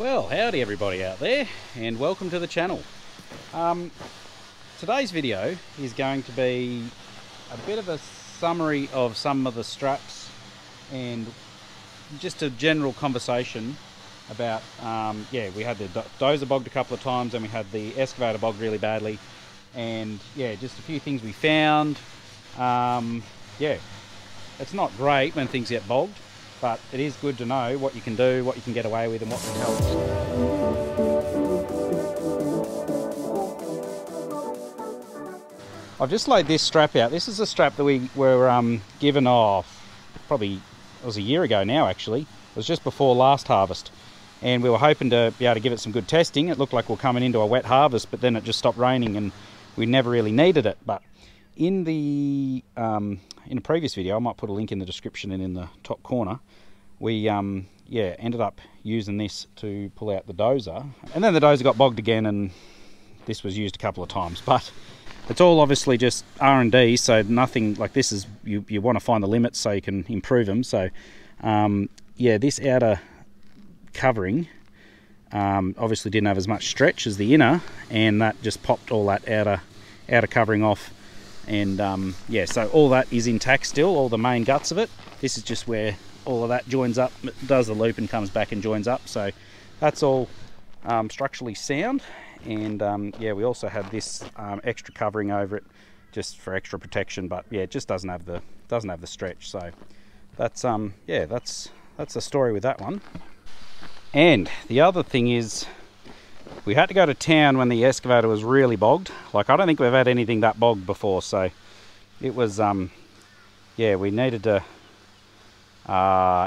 Well, howdy everybody out there, and welcome to the channel. Today's video is going to be a bit of a summary of some of the straps and just a general conversation about, we had the dozer bogged a couple of times and we had the excavator bogged really badly, and just a few things we found. It's not great when things get bogged, but it is good to know what you can do, what you can get away with, and what can help. I've just laid this strap out. This is a strap that we were given off, probably it was a year ago now actually. It was just before last harvest, and we were hoping to be able to give it some good testing. It looked like we're coming into a wet harvest, but then it just stopped raining and we never really needed it. But in a previous video, I might put a link in the description and in the top corner, we ended up using this to pull out the dozer, and then the dozer got bogged again and this was used a couple of times. But it's all obviously just R&D, so nothing like this is, you want to find the limits so you can improve them. So this outer covering obviously didn't have as much stretch as the inner, and that just popped all that outer covering off. And so all that is intact still, all the main guts of it. This is just where all of that joins up, it does the loop and comes back and joins up. So that's all structurally sound. And we also had this extra covering over it just for extra protection, but it just doesn't have the stretch. So that's that's the story with that one. And the other thing is, we had to go to town when the excavator was really bogged. Like, I don't think we've had anything that bogged before, so it was we needed to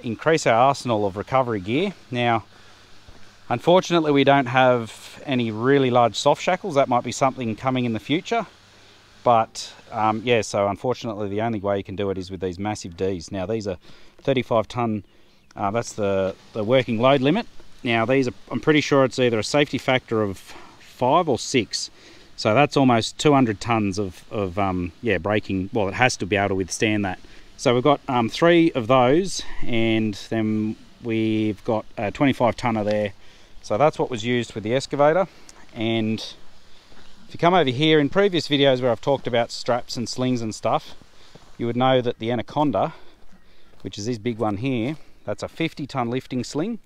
increase our arsenal of recovery gear. Now, unfortunately, we don't have any really large soft shackles. That might be something coming in the future, but so unfortunately the only way you can do it is with these massive Ds. Now, these are 35 ton, that's the working load limit. Now, these are, I'm pretty sure it's either a safety factor of 5 or 6, so that's almost 200 tons of braking. Well, it has to be able to withstand that. So we've got 3 of those, and then we've got a 25 tonner there. So that's what was used with the excavator. And if you come over here, in previous videos where I've talked about straps and slings and stuff, you would know that the Anaconda, which is this big one here, that's a 50 ton lifting sling,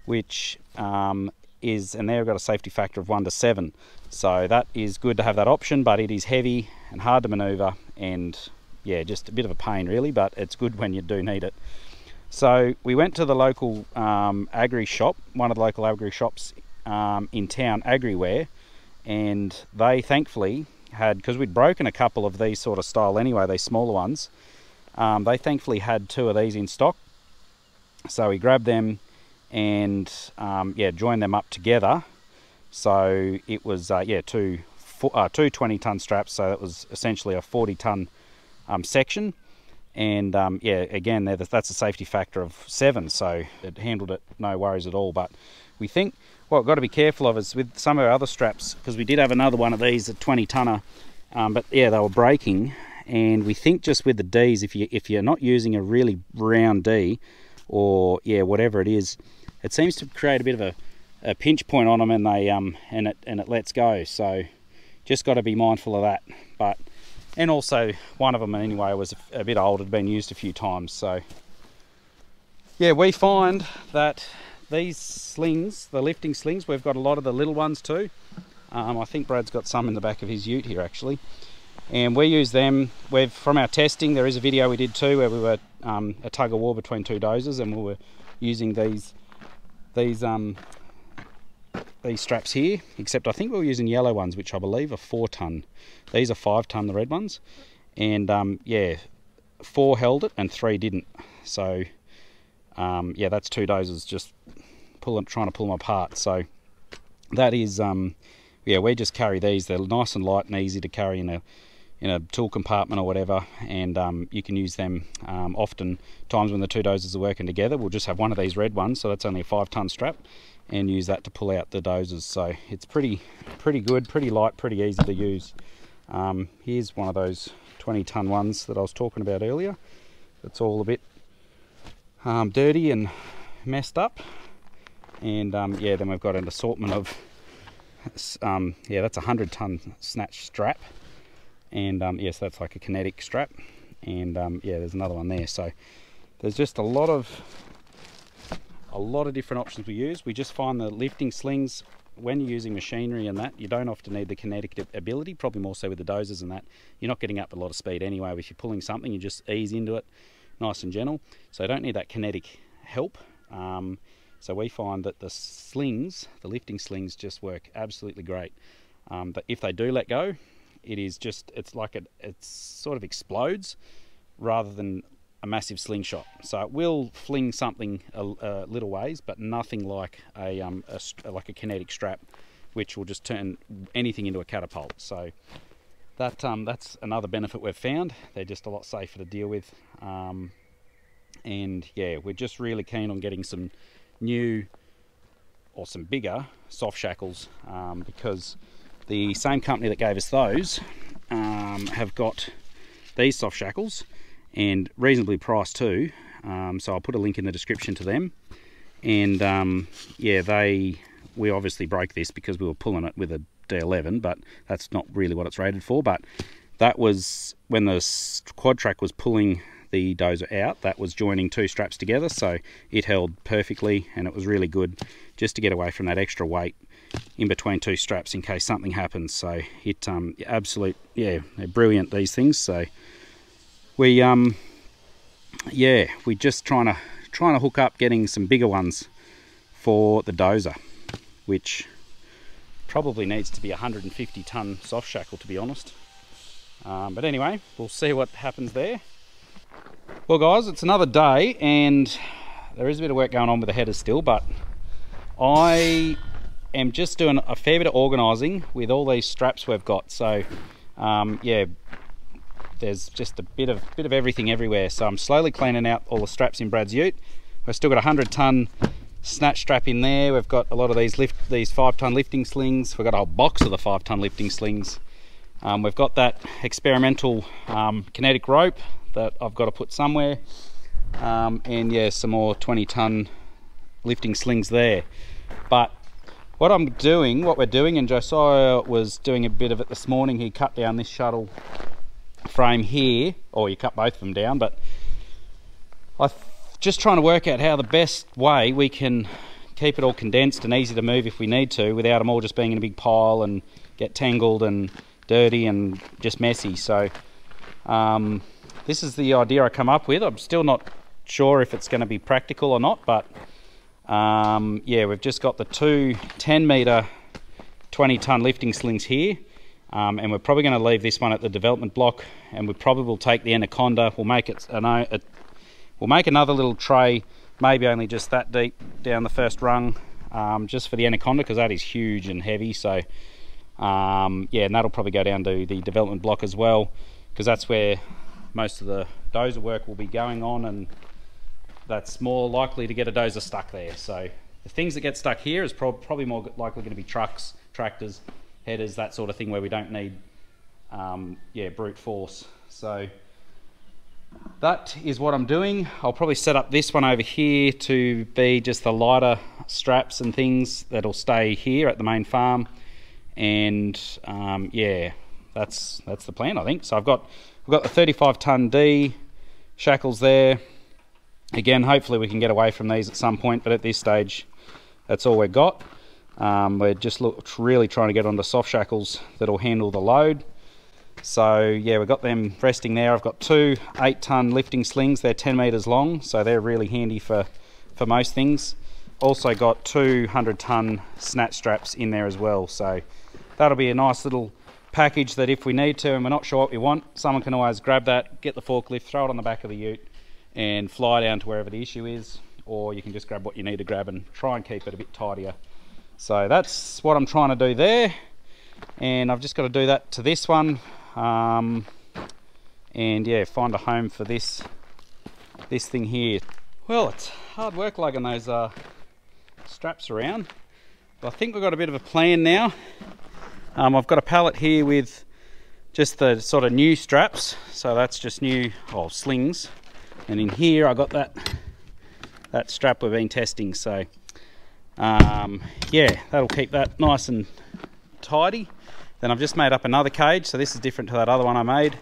which and they've got a safety factor of 1 to 7. So that is good to have that option, but it is heavy and hard to maneuver, and just a bit of a pain really, but it's good when you do need it. So we went to the local agri shop, one of the local agri shops in town, Agriware, and they thankfully had, because we'd broken a couple of these sort of style anyway, these smaller ones, they thankfully had 2 of these in stock. So we grabbed them and joined them up together. So it was two 20 ton straps, so that was essentially a 40 ton section. And again, that's a safety factor of 7, so it handled it no worries at all. But we think what we've got to be careful of is with some of our other straps, because we did have another one of these, a 20 tonner, but they were breaking. And we think just with the Ds, if you're not using a really round D, or whatever it is, it seems to create a bit of a pinch point on them, and they and it lets go. So just got to be mindful of that. And also one of them anyway was a bit old, had been used a few times. So we find that these slings, the lifting slings, we've got a lot of the little ones too. I think Brad's got some in the back of his ute here actually, and we use them. From our testing, there is a video we did too where we were a tug of war between 2 dozers, and we were using these straps here, except I think we were using yellow ones, which I believe are 4 ton. These are 5 ton, the red ones, and 4 held it and 3 didn't. So that's 2 dozers just trying to pull them apart. So that is we just carry these. They're nice and light and easy to carry in a tool compartment or whatever, and you can use them often times when the 2 dozers are working together. We'll just have one of these red ones, so that's only a 5 ton strap, and use that to pull out the dozers. So it's pretty good, pretty light, pretty easy to use. Here's one of those 20 ton ones that I was talking about earlier. It's all a bit dirty and messed up, And yeah, then we've got an assortment of yeah, that's a 100-ton snatch strap, and yes, that's like a kinetic strap, and yeah, there's another one there. So there's just a lot of different options we use. We just find the lifting slings, when you're using machinery and that, you don't often need the kinetic ability, probably more so with the dozers and that. You're not getting up a lot of speed anyway. If you're pulling something, you just ease into it nice and gentle, so you don't need that kinetic help. So we find that the slings, the lifting slings, just work absolutely great. But if they do let go, it is just, it's like it sort of explodes rather than a massive slingshot. So it will fling something a little ways, but nothing like like a kinetic strap, which will just turn anything into a catapult. So that's another benefit we've found. They're just a lot safer to deal with. And yeah, we're just really keen on getting some new or some bigger soft shackles, because the same company that gave us those have got these soft shackles, and reasonably priced too. So I'll put a link in the description to them. And yeah, we obviously broke this because we were pulling it with a D11, but that's not really what it's rated for. But that was when the quad track was pulling the dozer out, that was joining two straps together, so it held perfectly, and it was really good just to get away from that extra weight in between two straps in case something happens. So it yeah, they're brilliant, these things. So we yeah, we're just trying to hook up getting some bigger ones for the dozer, which probably needs to be a 150-ton soft shackle, to be honest. But anyway, we'll see what happens there. Well guys, it's another day, and there is a bit of work going on with the headers still, but I am just doing a fair bit of organising with all these straps we've got. So yeah, there's just a bit of everything everywhere. So I'm slowly cleaning out all the straps in Brad's ute. We've still got a 100-ton snatch strap in there. We've got a lot of these 5-ton lifting slings. We've got a whole box of the 5-ton lifting slings. We've got that experimental kinetic rope that I've got to put somewhere, and yeah, some more 20-ton lifting slings there. But what we're doing, and Josiah was doing a bit of it this morning, he cut down this shuttle frame here, or you cut both of them down, but I'm just trying to work out how the best way we can keep it all condensed and easy to move if we need to, without them all just being in a big pile and get tangled and dirty and just messy. So this is the idea I come up with. I'm still not sure if it's going to be practical or not, but yeah, we've just got the two 10-metre 20-ton lifting slings here, and we're probably going to leave this one at the development block, and we probably will take the anaconda. We'll make it we'll make another little tray, maybe only just that deep down the first rung, just for the anaconda, because that is huge and heavy. So yeah, and that'll probably go down to the development block as well, because that's where most of the dozer work will be going on, and that's more likely to get a dozer stuck there. So the things that get stuck here is probably more likely going to be trucks, tractors, headers, that sort of thing, where we don't need yeah, brute force. So that is what I'm doing. I'll probably set up this one over here to be just the lighter straps and things that'll stay here at the main farm, and yeah, that's the plan, I think. So we've got the 35-ton D shackles there. Again, hopefully we can get away from these at some point, but at this stage, that's all we've got. We're just really trying to get onto soft shackles that'll handle the load. So yeah, we've got them resting there. I've got two 8-ton lifting slings. They're 10 metres long, so they're really handy for most things. Also got 200-ton snatch straps in there as well. So that'll be a nice little package that if we need to and we're not sure what we want, someone can always grab that, get the forklift, throw it on the back of the ute and fly down to wherever the issue is, or you can just grab what you need to grab and try and keep it a bit tidier. So that's what I'm trying to do there, and I've just got to do that to this one, and yeah, find a home for this thing here. Well, it's hard work lugging those straps around, but I think we've got a bit of a plan now. I've got a pallet here with just the sort of new straps, so that's just new slings, and in here I got that strap we've been testing. So Yeah, that'll keep that nice and tidy. Then I've just made up another cage, so this is different to that other one I made.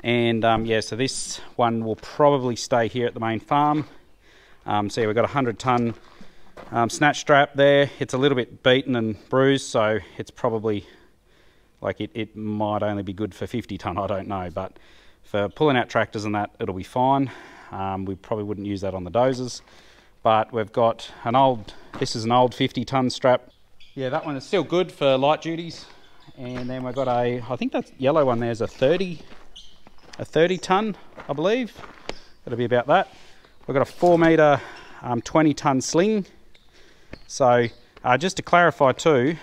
And yeah, so this one will probably stay here at the main farm. So yeah, we've got a 100-ton snatch strap there. It's a little bit beaten and bruised, so it's probably like it might only be good for 50-ton, I don't know, but for pulling out tractors and that, it'll be fine. We probably wouldn't use that on the dozers, but we've got an old, this is an old 50-ton strap. Yeah, that one is still good for light duties. And then we've got a, I think that yellow one there's a 30-ton, I believe. It'll be about that. We've got a 4 metre 20-ton sling. So just to clarify too,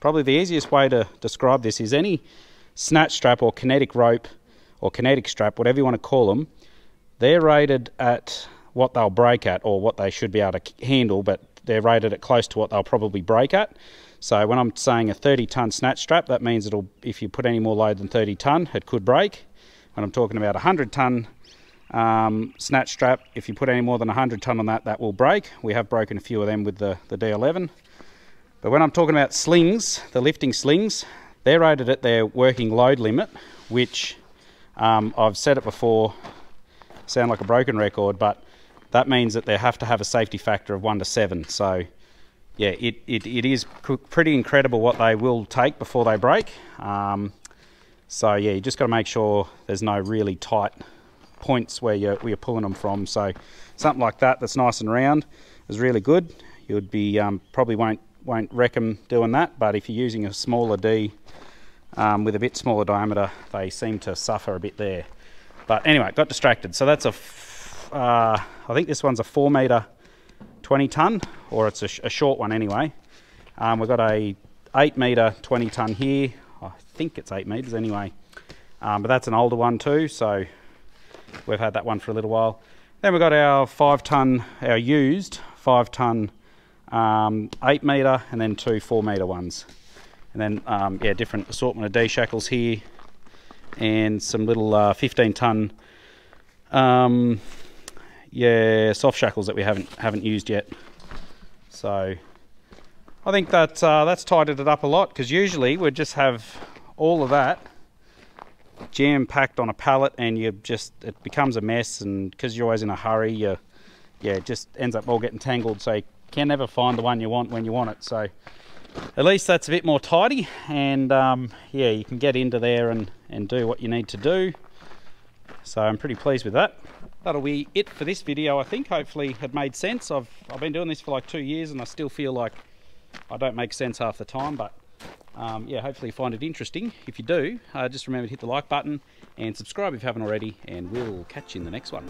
probably the easiest way to describe this is any snatch strap or kinetic rope or kinetic strap, whatever you want to call them, they're rated at what they'll break at, or what they should be able to handle, but they're rated at close to what they'll probably break at. So when I'm saying a 30-ton snatch strap, that means it'll, if you put any more load than 30-ton, it could break. When I'm talking about a 100-ton snatch strap, if you put any more than 100-ton on that, that will break. We have broken a few of them with the D11. But when I'm talking about slings, the lifting slings, they're rated at their working load limit, which I've said it before, sound like a broken record, but that means that they have to have a safety factor of 1 to 7. So yeah, it is pretty incredible what they will take before they break. So yeah, you just got to make sure there's no really tight points where you're pulling them from. So something like that that's nice and round is really good. You'd be probably won't wreck them doing that, but if you're using a smaller D with a bit smaller diameter, they seem to suffer a bit there. But anyway, got distracted. So that's a I think this one's a 4 metre 20-ton, or it's a short one anyway. We've got a 8 metre 20-ton here. I think it's 8 metres anyway, but that's an older one too, so we've had that one for a little while. Then we've got our 5-ton, our used 5-ton 8 metre, and then 2 4 metre ones. And then yeah, different assortment of D shackles here, and some little 15-ton yeah, soft shackles that we haven't used yet. So I think that's tidied it up a lot, because usually we'd just have all of that jam-packed on a pallet, and it becomes a mess, and because you're always in a hurry, yeah, it just ends up all getting tangled, so you can never find the one you want when you want it. So at least that's a bit more tidy, and yeah, you can get into there and do what you need to do. So I'm pretty pleased with that. That'll be it for this video, I think. Hopefully it made sense. I've been doing this for like 2 years, and I still feel like I don't make sense half the time, but yeah, hopefully you find it interesting. If you do, just remember to hit the like button and subscribe if you haven't already, and we'll catch you in the next one.